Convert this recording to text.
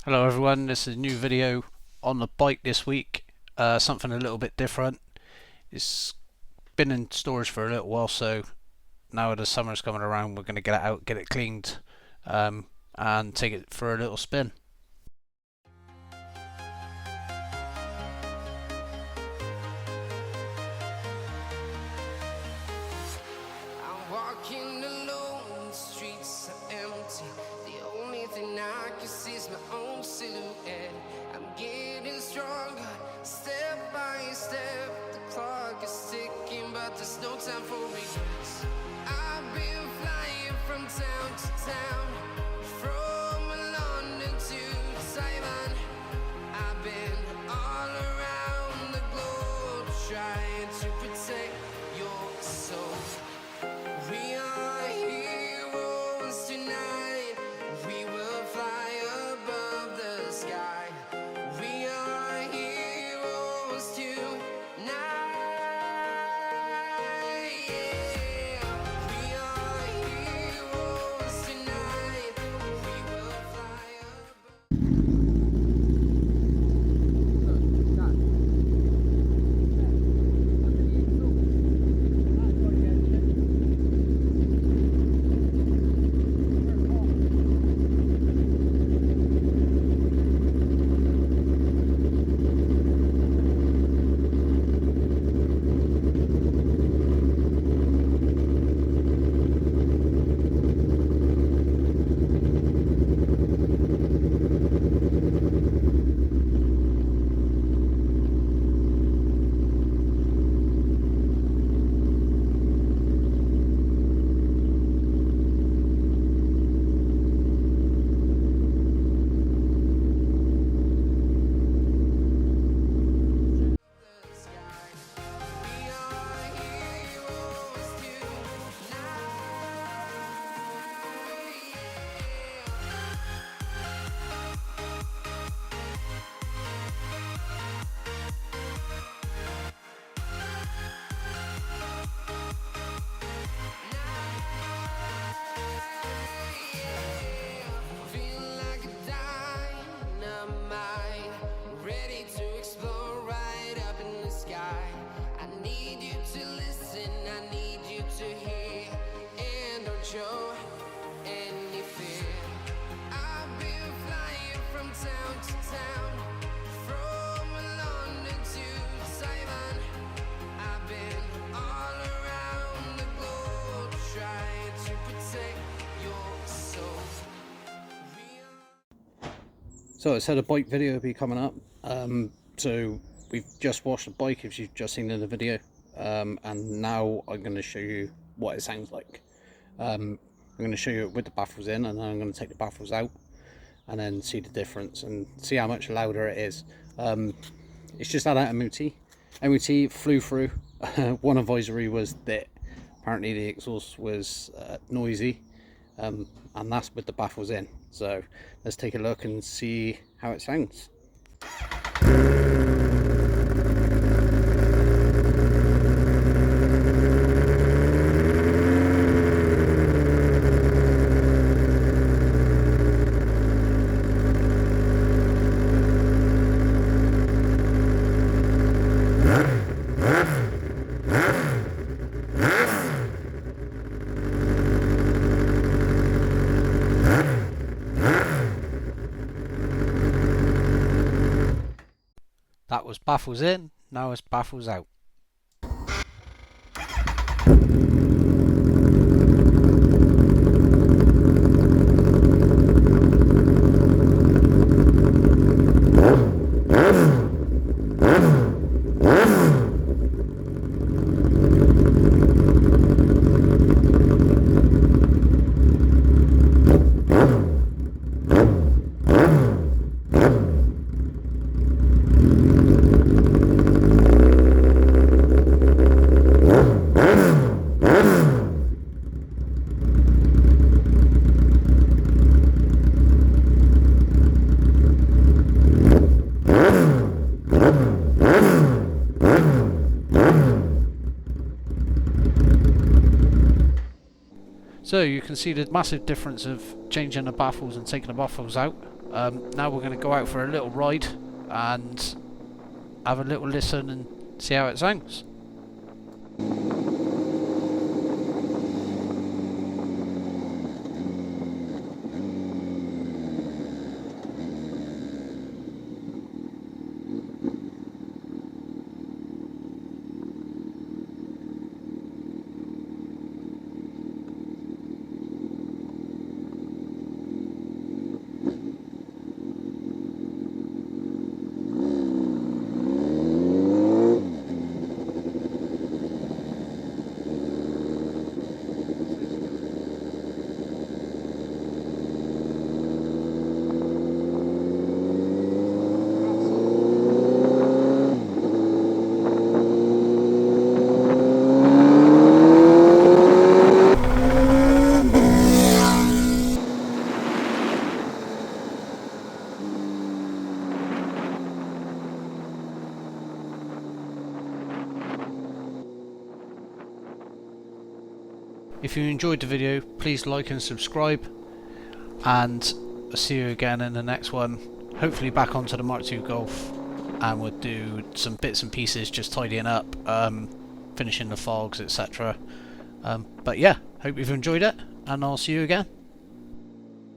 Hello everyone, this is a new video on the bike this week. Something a little bit different. It's been in storage for a little while, so now the summer's coming around, we're going to get it out, get it cleaned, and take it for a little spin. I'm walking alone, the streets are empty. The only thing I can see is my own silhouette. I'm getting stronger, step by step. The clock is ticking, but there's no time for regrets. I've been flying from town to town, from London to Taiwan. I've been all around the globe, trying to protect your soul. We are heroes tonight. We will fly above the sky. We are heroes tonight. Yeah. We are heroes tonight. We will fly above. Show any fear. I've been flying from town to town, from London to Taiwan. I've been all around the globe, trying to protect your soul. So it said a bike video will be coming up. So we've just washed the bike, if you've just seen in the video, and now I'm going to show you what it sounds like. I'm going to show you it with the baffles in, and then I'm going to take the baffles out and then see the difference and see how much louder it is. It's just had out MOT. MOT flew through. One advisory was that apparently the exhaust was noisy, and that's with the baffles in. So let's take a look and see how it sounds. That was baffles in, now it's baffles out. So you can see the massive difference of changing the baffles and taking the baffles out. Now we're going to go out for a little ride and have a little listen and see how it sounds. If you enjoyed the video, please like and subscribe, and I'll see you again in the next one. Hopefully back onto the Mark II Golf, and we'll do some bits and pieces, just tidying up, finishing the fogs, etc. But yeah, hope you've enjoyed it, and I'll see you again.